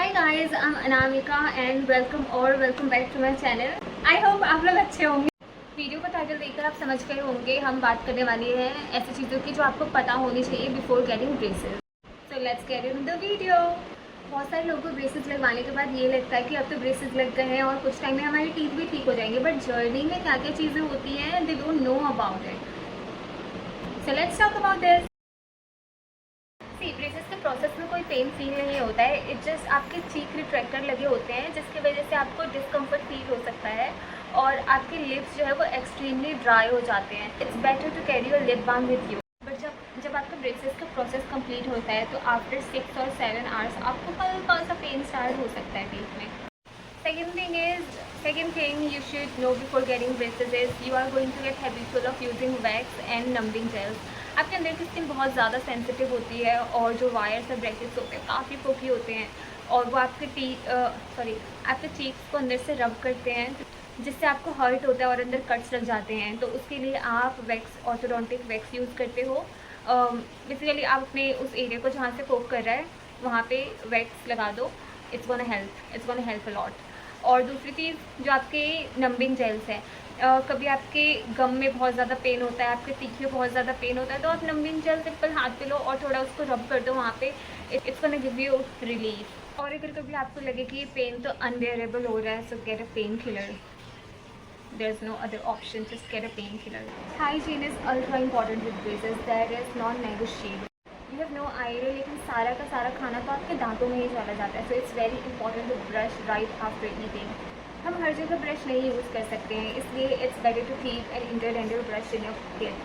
Hi guys, I am Anamika and welcome back to my channel. I hope आप लोग अच्छे होंगे। वीडियो का टाइटल देखकर आप समझ गए होंगे हम बात करने वाले हैं ऐसी चीज़ों की जो आपको पता होनी चाहिए before getting braces. So let's get in the video. बहुत सारे लोगों को ब्रेसेस लगवाने के बाद ये लगता है कि अब तो ब्रेसेस लग गए हैं और कुछ टाइम में हमारे टीथ भी ठीक हो जाएंगे, बट जर्नी में क्या क्या चीज़ें होती हैं they don't know about it. So let's talk about this. Braces के प्रोसेस में कोई पेन फील नहीं होता है, इट जस्ट आपके चीक रिट्रैक्टर लगे होते हैं जिसकी वजह से आपको डिस्कम्फर्ट फील हो सकता है और आपके लिप्स जो है वो एक्सट्रीमली ड्राई हो जाते हैं। It's better to carry your lip balm with you. But जब आपका ब्रेसेस का प्रोसेस कंप्लीट होता है तो आफ्टर 6 और 7 आवर्स आपको हल्का सा पेन स्टार्ट हो सकता है टीथ में। Second thing you should know before getting braces is you are going to get habitual of using wax and numbing gels. आपके अंदर की स्किन बहुत ज़्यादा सेंसिटिव होती है और जो वायर्स और ब्रैकेट्स होते हैं काफ़ी पोकी होते हैं और वो आपके चीक्स को अंदर से रब करते हैं जिससे आपको हर्ट होता है और अंदर कट्स लग जाते हैं। तो उसके लिए आप वैक्स, ऑर्थोडोंटिक वैक्स यूज़ करते हो। बेसिकली आप अपने उस एरिया को जहाँ से पोक कर रहा है वहाँ पे वैक्स लगा दो। It's gonna help a lot. और दूसरी चीज़ जो आपके नंबिंग जेल्स हैं, कभी आपके गम में बहुत ज़्यादा पेन होता है, आपके तीखे में बहुत ज़्यादा पेन होता है तो आप नंबिंग जेल सिंपल हाथ पे लो और थोड़ा उसको रब कर दो वहाँ पे। It's gonna give you relief. और अगर कभी आपको लगे कि ये पेन तो अनबेयरेबल हो रहा है, so get a pain killer. There is no other option, just get a pain killer. Hygiene is ultra important with braces, that is non negotiable. You have no idea, लेकिन सारा का सारा खाना तो आपके दांतों में ही चला जाता है। So it's very important to brush right after eating. हम हर जगह ब्रश नहीं यूज़ कर सकते हैं, इसलिए it's better to keep an interdental brush in your teeth,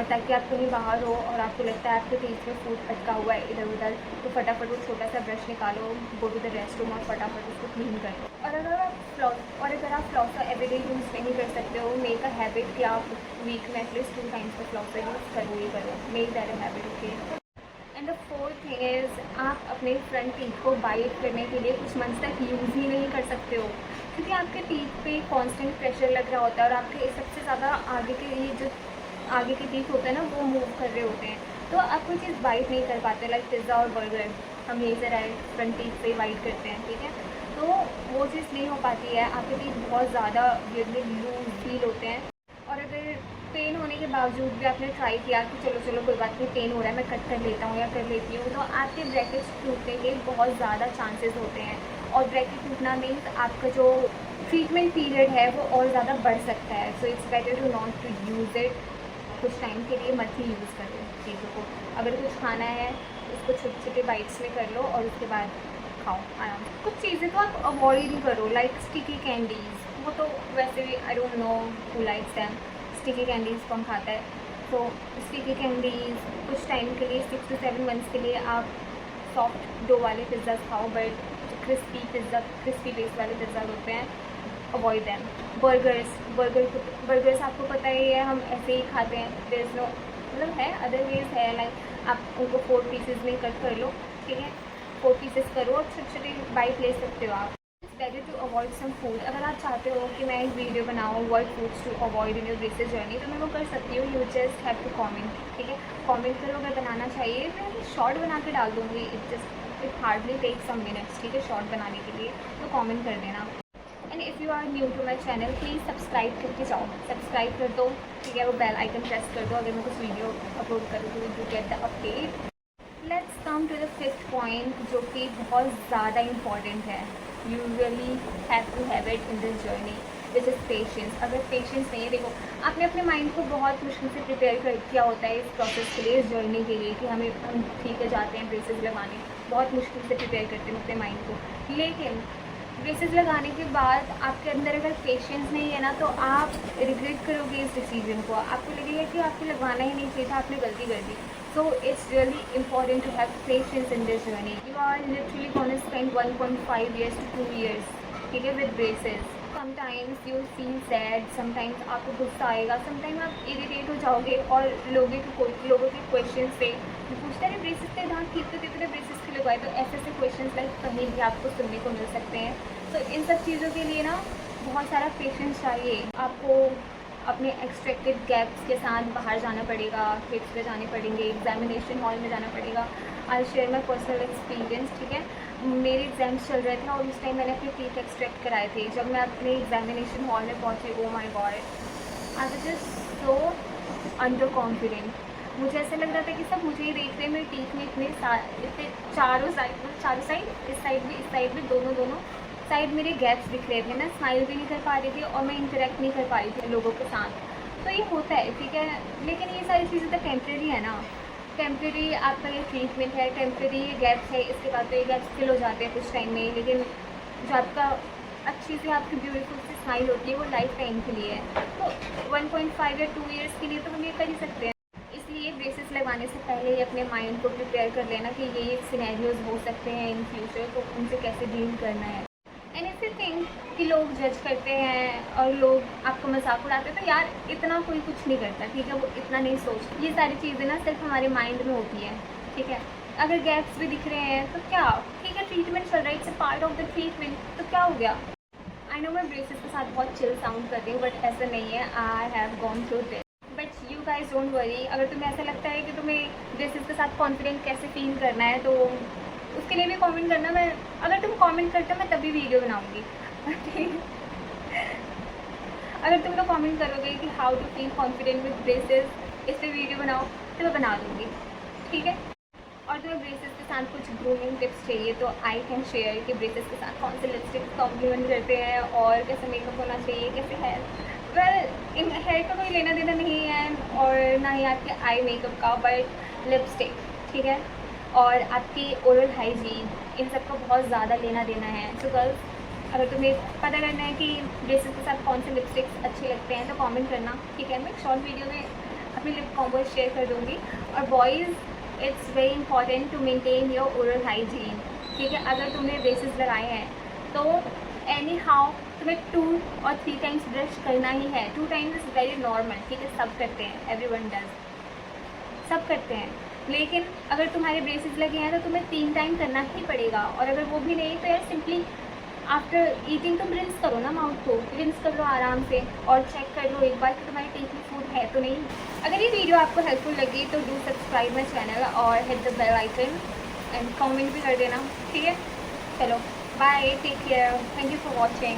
ताकि आप कहीं बाहर हो और आपको लगता है आपके टीथ में फूड अटका हुआ है इधर उधर, तो फटाफट वो छोटा सा ब्रश निकालो, go to the restroom और फटाफट उसको क्लीन कर दो। और अगर आप फ्लॉसर एवरीडे यूज़ नहीं कर सकते हो, मेक अ हैबिट कि आप वीक में एटलीस्ट 2 टाइम्स का फ्लॉसर यूज़ करो ही करो। Make that a habit, okay. And the fourth thing is आप अपने फ्रंट टीथ को बाइट करने के लिए कुछ मंथ्स तक यूज़ ही नहीं कर सकते हो, क्योंकि आपके टीथ पे कांस्टेंट प्रेशर लग रहा होता है और आपके सबसे ज़्यादा आगे के टीथ होते हैं ना वो मूव कर रहे होते हैं, तो आप कोई चीज़ बाइट नहीं कर पाते। लाइक पिज़्ज़ा और बर्गर हम यही से राइट फ्रंट टीथ से बाइट करते हैं, ठीक है, तो वो चीज़ नहीं हो पाती है। आपके टीथ बहुत ज़्यादा लूज फील होते हैं और अगर पेन होने के बावजूद भी आपने ट्राई किया कि चलो कोई बात नहीं, पेन हो रहा है मैं कट कर लेता हूँ या कर लेती हूँ, तो आपके ब्रैकेट्स टूटने के बहुत ज़्यादा चांसेस होते हैं। और ब्रैकेट टूटना मीन्स आपका जो ट्रीटमेंट पीरियड है वो और ज़्यादा बढ़ सकता है। So it's better to not to use it. कुछ टाइम के लिए मत ही यूज़ करो चीज़ों को। अगर कुछ खाना है उसको छोटे छोटे बाइट्स में कर लो और उसके बाद खाओ आराम से। कुछ चीज़ें तो आप अवॉइड ही करो, लाइक स्टिकी कैंडीज़, वो तो वैसे भी I don't know who likes them. Sticky candies कौन खाता है, तो स्टिकी कैंडीज़ कुछ टाइम के लिए 6 to 7 मंथ्स के लिए आप सॉफ्ट डो वाले पिज़्ज़ा खाओ, बट क्रिस्पी बेस वाले पिज़्ज़ा होते हैं अवॉइड दैम। बर्गर्स आपको पता ही है हम ऐसे ही खाते हैं। देयर इज़ नो मतलब है अदर वेज है, लाइक आप उनको 4 पीसेज में कट कर लो, ठीक है, 4 पीसेस करो और छोटे छोटे बाइट ले सकते हो आप। Better to avoid some food. अगर आप चाहते हो कि मैं एक वीडियो बनाऊँ what foods to avoid in your braces journey, तो मैं वो कर सकती हूँ। You just have to comment, ठीक है, कमेंट करो अगर बनाना चाहिए, मैं शॉर्ट बना के डाल दूँगी। It hardly take some minutes, ठीक है, शॉर्ट बनाने के लिए, तो कमेंट कर देना। And if you are new to my channel please subscribe करके जाओ, सब्सक्राइब कर दो, ठीक है, वो बेल आइकन प्रेस कर दो अगर मैं कुछ वीडियो अपलोड करूँ तो you get the update. Let's come to the 5th point, जो कि बहुत ज़्यादा इंपॉर्टेंट है। You really have to have it in this journey, this is patience. अगर पेशेंस नहीं है, देखो आपने अपने माइंड को बहुत मुश्किल से प्रिपेयर किया होता है इस प्रोसेस के लिए, इस जर्नी के लिए, कि हम ठीक है जाते हैं ब्रेसेस लगाने, बहुत मुश्किल से प्रिपेयर करते हैं अपने माइंड को। लेकिन ब्रेसेस लगाने के बाद आपके अंदर अगर पेशेंस नहीं है ना, तो आप रिग्रेट करोगे इस डिसीजन को। आपको लगेगा कि आपको लगवाना ही नहीं चाहिए था, आपने गलती कर दी। So it's really important to have patience in this journey. You are literally going to spend 1.5 years to 2 years, ठीक है, with braces. Sometimes you feel sad, sometimes आपको गुस्सा आएगा, sometimes आप इरिटेट हो जाओगे और लोगों के क्वेश्चन से पूछते हैं ब्रेसेस के दांत ठीक तो कितने ब्रेसेस के लगवाए, तो ऐसे क्वेश्चन लाइक कहीं भी आपको सुनने को मिल सकते हैं। तो इन सब चीज़ों के लिए ना बहुत सारा पेशेंस चाहिए। आपको अपने एक्सट्रैक्टेड गैप्स के साथ बाहर जाना पड़ेगा, किड्स पे जाने पड़ेंगे, एग्जामिनेशन हॉल में जाना पड़ेगा। I share my personal experience, ठीक है। मेरे एग्ज़ाम्स चल रहे थे और उस टाइम मैंने अपने टीथ एक्सट्रैक्ट कराए थे। जब मैं अपने एग्जामिनेशन हॉल में पहुँची, oh my God, I was just so under confident. मुझे ऐसा लग रहा था कि सब मुझे ही देख रहे हैं। मेरे टीथ में इतने चारों साइड, इस साइड भी दोनों साइड मेरे गैप्स दिख रहे थे। मैं स्माइल भी नहीं कर पा रही थी और मैं इंटरेक्ट नहीं कर पा रही थी लोगों के साथ। तो ये होता है, ठीक है, लेकिन ये सारी चीज़ें तो टेम्प्रेरी है ना। टेम्प्रेरी आपका ये ट्रीटमेंट है, टेम्प्रेरी ये गैप्स है, इसके बाद तो ये गैप्स फिल हो जाते हैं कुछ टाइम में। लेकिन जो आपका अच्छी से आपकी ब्यूटीफुल सी स्माइल होती है वो लाइफ टाइम के लिए है। तो 1.5 या 2 ईयर्स के लिए तो हम ये कर ही सकते हैं। इसलिए ब्रेसेस लगवाने से पहले ही अपने माइंड को प्रिपेयर कर लेना कि ये सिनेरियोज हो सकते हैं इन फ्यूचर, तो उनसे कैसे डील करना है। एंड इफ यू थिंक कि लोग जज करते हैं और लोग आपको मजाक उड़ाते हैं, तो यार इतना कोई कुछ नहीं करता, ठीक है, वो इतना नहीं सोचते। ये सारी चीज़ें ना सिर्फ हमारे माइंड में होती है, ठीक है। अगर गैप्स भी दिख रहे हैं तो क्या, ठीक है, ट्रीटमेंट चल रहा है, it's a part of the treatment, तो क्या हो गया। आई नो मैं ब्रेसेस के साथ बहुत चिल साउंड कर रही हूँ, बट ऐसा नहीं है। I have gone through this, but you guys don't worry. अगर तुम्हें ऐसा लगता है कि तुम्हें ब्रेसेस के साथ कॉन्फिडेंट कैसे फील करना है, तो उसके लिए भी कमेंट करना। मैं, अगर तुम कमेंट करते हो मैं तभी वीडियो बनाऊंगी। अगर तुम लोग कमेंट करोगे कि how to feel confident with braces, इस पर वीडियो बनाओ, तो मैं बना दूँगी, ठीक है। और तुम्हें ब्रेसेस के साथ कुछ ग्रूमिंग टिप्स चाहिए तो आई कैन शेयर कि ब्रेसेस के साथ कौन से लिपस्टिक कॉम्प्लीमेंट करते हैं और कैसे मेकअप होना चाहिए, कैसे हेयर। वेल, इन हेयर का कोई लेना देना नहीं है और ना ही आपके आई मेकअप का, बट लिपस्टिक, ठीक है, और आपकी ओरल हाइजीन, इन सबका बहुत ज़्यादा लेना देना है। सो गर्ल्स, अगर तुम्हें पता करना है कि ब्रेसेस के साथ कौन से लिपस्टिक्स अच्छे लगते हैं तो कमेंट करना, ठीक है। मैं एक शॉर्ट वीडियो में अपनी लिप कॉम्बो शेयर कर दूँगी। और boys, it's very important to maintain your oral hygiene, ठीक है। अगर तुमने ब्रेसेस लगाए हैं तो एनी हाउ तुम्हें 2 और 3 टाइम्स ब्रश करना ही है। 2 टाइम्स इज़ वेरी नॉर्मल, ठीक है, सब करते हैं, एवरीवन डज, सब करते हैं। लेकिन अगर तुम्हारे ब्रेसेस लगे हैं तो तुम्हें 3 टाइम करना ही पड़ेगा। और अगर वो भी नहीं तो यार सिंपली आफ्टर ईटिंग तुम रिंस करो ना, माउथ को रिंस कर लो आराम से और चेक कर लो एक बार कि तुम्हारे टीथ में फूड है तो नहीं। अगर ये वीडियो आपको हेल्पफुल लगी तो डू सब्सक्राइब माई चैनल और hit the bell icon and comment भी कर देना, ठीक है। चलो bye, take care, thank you for watching.